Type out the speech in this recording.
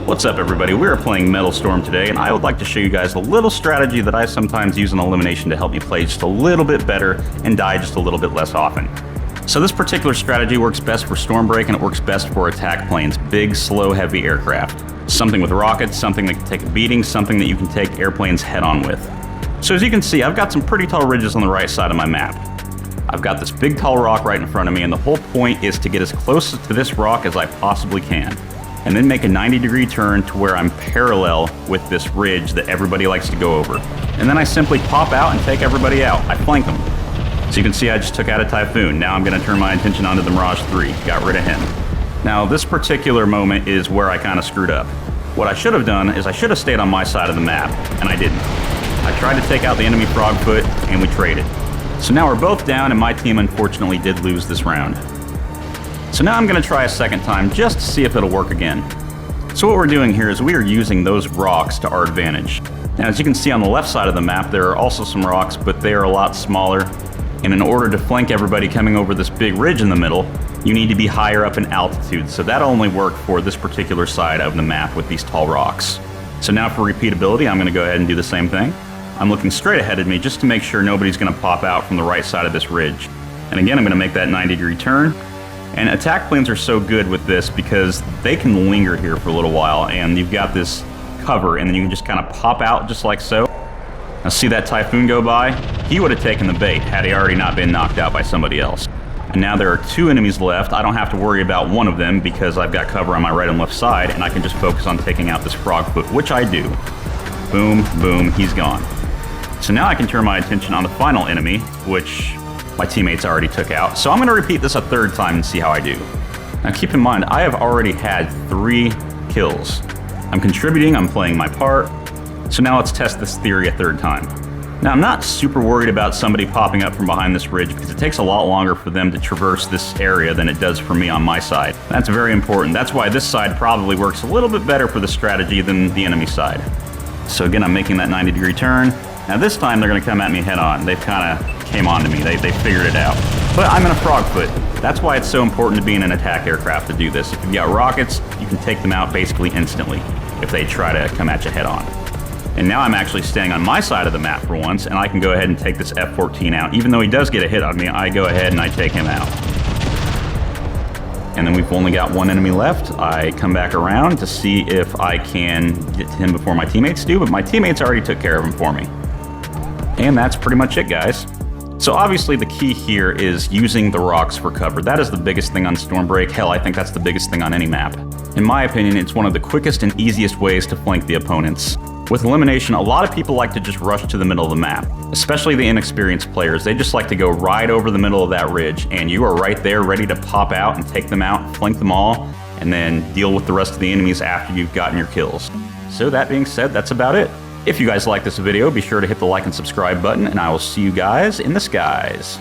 What's up everybody, we are playing Metalstorm today, and I would like to show you guys a little strategy that I sometimes use in elimination to help me play just a little bit better and die just a little bit less often. So this particular strategy works best for Stormbreak and it works best for attack planes, big, slow, heavy aircraft. Something with rockets, something that can take a beating, something that you can take airplanes head on with. So as you can see, I've got some pretty tall ridges on the right side of my map. I've got this big tall rock right in front of me, and the whole point is to get as close to this rock as I possibly can, and then make a 90-degree turn to where I'm parallel with this ridge that everybody likes to go over. And then I simply pop out and take everybody out. I flank them. So you can see I just took out a Typhoon. Now I'm going to turn my attention onto the Mirage 3. Got rid of him. Now this particular moment is where I kind of screwed up. What I should have done is I should have stayed on my side of the map, and I didn't. I tried to take out the enemy Frogfoot, and we traded. So now we're both down, and my team unfortunately did lose this round. So now I'm going to try a second time just to see if it'll work again. So what we're doing here is we are using those rocks to our advantage. Now as you can see on the left side of the map there are also some rocks, but they are a lot smaller. And in order to flank everybody coming over this big ridge in the middle, you need to be higher up in altitude. So that'll only work for this particular side of the map with these tall rocks. So now for repeatability, I'm going to go ahead and do the same thing. I'm looking straight ahead of me just to make sure nobody's going to pop out from the right side of this ridge. And again, I'm going to make that 90-degree turn. And attack planes are so good with this because they can linger here for a little while, and you've got this cover, and then you can just kind of pop out just like so. Now see that Typhoon go by? He would have taken the bait had he already not been knocked out by somebody else. And now there are two enemies left. I don't have to worry about one of them because I've got cover on my right and left side, and I can just focus on taking out this Frogfoot, which I do. Boom, boom, he's gone. So now I can turn my attention on the final enemy, which my teammates already took out. So I'm going to repeat this a third time and see how I do. Now keep in mind, I have already had 3 kills. I'm contributing, I'm playing my part. So now let's test this theory a third time. Now I'm not super worried about somebody popping up from behind this ridge because it takes a lot longer for them to traverse this area than it does for me on my side. That's very important. That's why this side probably works a little bit better for the strategy than the enemy side. So again, I'm making that 90-degree turn. Now this time they're going to come at me head on. They've kind of came on to me. They figured it out. But I'm in a Frogfoot. That's why it's so important to be in an attack aircraft to do this. If you've got rockets, you can take them out basically instantly if they try to come at you head on. And now I'm actually staying on my side of the map for once, and I can go ahead and take this F-14 out. Even though he does get a hit on me, I go ahead and I take him out. And then we've only got one enemy left. I come back around to see if I can get to him before my teammates do, but my teammates already took care of him for me. And that's pretty much it, guys. So obviously the key here is using the rocks for cover. That is the biggest thing on Stormbreak. Hell, I think that's the biggest thing on any map. In my opinion, it's one of the quickest and easiest ways to flank the opponents. With elimination, a lot of people like to just rush to the middle of the map, especially the inexperienced players. They just like to go right over the middle of that ridge, and you are right there ready to pop out and take them out, flank them all, and then deal with the rest of the enemies after you've gotten your kills. So that being said, that's about it. If you guys like this video, be sure to hit the like and subscribe button, and I will see you guys in the skies.